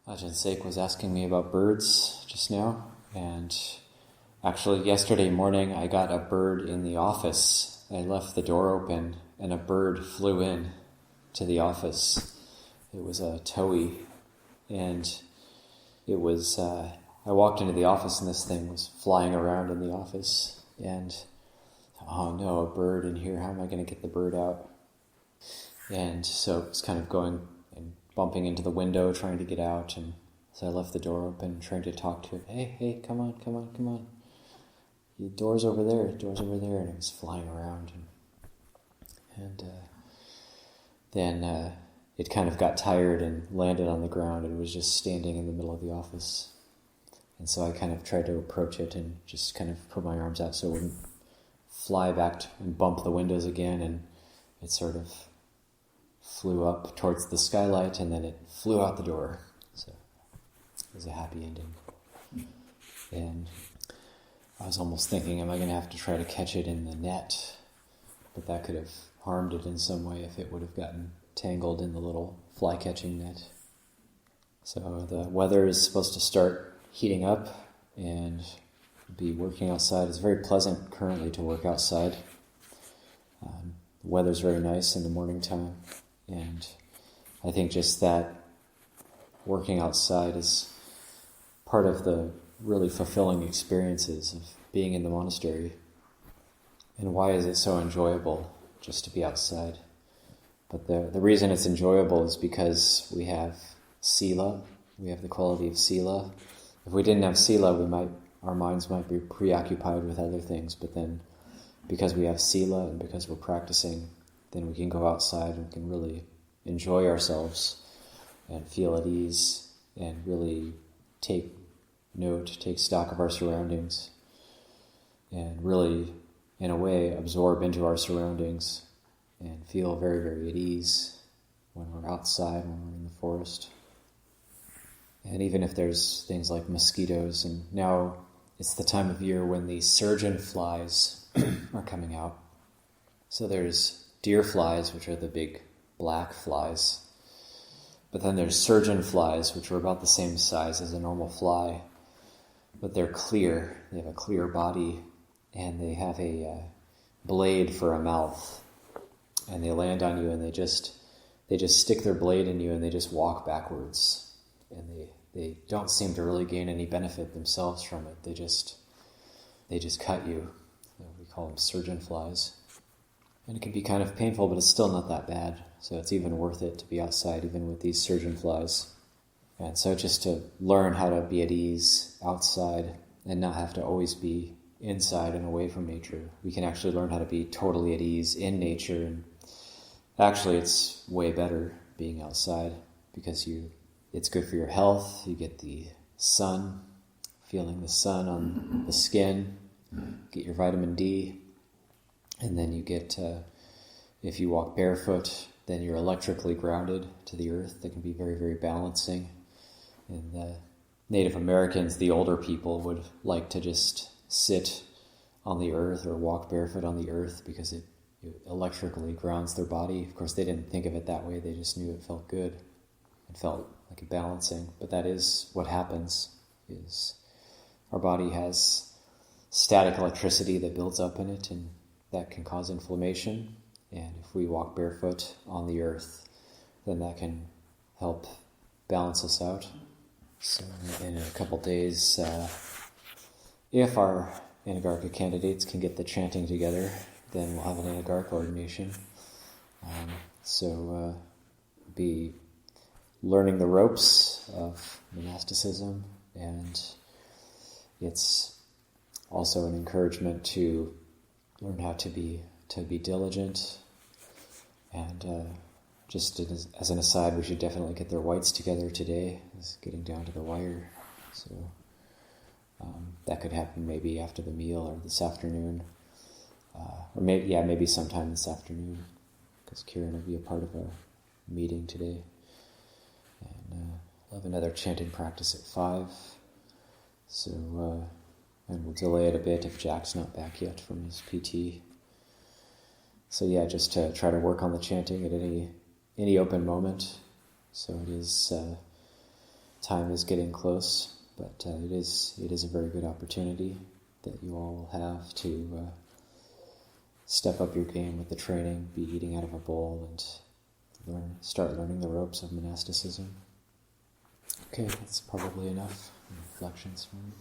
Ajahn was asking me about birds just now, and actually yesterday morning I got a bird in the office. I left the door open and a bird flew in to the office. It was a towhee, and it was, I walked into the office and this thing was flying around in the office, and oh no, a bird in here, how am I going to get the bird out? And so it was kind of going and bumping into the window, trying to get out, and so I left the door open, trying to talk to it. Hey, come on. The door's over there, and it was flying around, and then it kind of got tired and landed on the ground, and it was just standing in the middle of the office. And so I kind of tried to approach it and just kind of put my arms out so it wouldn't fly back and bump the windows again, and it sort of flew up towards the skylight, and then it flew out the door. So it was a happy ending. And I was almost thinking, am I going to have to try to catch it in the net? But that could have harmed it in some way if it would have gotten tangled in the little fly-catching net. So the weather is supposed to start heating up and be working outside. It's very pleasant currently to work outside. The weather's very nice in the morning time. And I think just that working outside is part of the really fulfilling experiences of being in the monastery. And why is it so enjoyable just to be outside? But the reason it's enjoyable is because we have sila, we have the quality of sila. If we didn't have sila, our minds might be preoccupied with other things, but then because we have sila and because we're practicing, then we can go outside and we can really enjoy ourselves and feel at ease and really take stock of our surroundings and really, in a way, absorb into our surroundings and feel very, very at ease when we're outside, when we're in the forest. And even if there's things like mosquitoes, and now it's the time of year when the surgeon flies are coming out. So there's deer flies, which are the big black flies. But then there's surgeon flies, which are about the same size as a normal fly. But they're clear. They have a clear body, and they have a blade for a mouth. And they land on you, and they just stick their blade in you, and they just walk backwards. And they don't seem to really gain any benefit themselves from it. They just cut you. We call them surgeon flies. And it can be kind of painful, but it's still not that bad. So it's even worth it to be outside, even with these surgeon flies. And so just to learn how to be at ease outside and not have to always be inside and away from nature. We can actually learn how to be totally at ease in nature. And actually, it's way better being outside because it's good for your health. You get the sun, feeling the sun on the skin, get your vitamin D. And then you get, if you walk barefoot, then you're electrically grounded to the earth. That can be very, very balancing. And the Native Americans, the older people, would like to just sit on the earth or walk barefoot on the earth because it electrically grounds their body. Of course, they didn't think of it that way. They just knew it felt good. It felt like a balancing. But that is what happens, is our body has static electricity that builds up in it, and that can cause inflammation, and if we walk barefoot on the earth, then that can help balance us out. So in a couple days, if our Anagarika candidates can get the chanting together, then we'll have an Anagarika ordination. So be learning the ropes of monasticism, and it's also an encouragement to learn how to be diligent. And just as an aside, we should definitely get their whites together today. It's getting down to the wire. So that could happen maybe after the meal or this afternoon. Or maybe sometime this afternoon, because Kieran will be a part of our meeting today. And we'll have another chanting practice at 5. So and we'll delay it a bit if Jack's not back yet from his PT. So yeah, just to try to work on the chanting at any open moment. So it is time is getting close, but it is a very good opportunity that you all will have to step up your game with the training, be eating out of a bowl, and start learning the ropes of monasticism. Okay, that's probably enough reflections for me.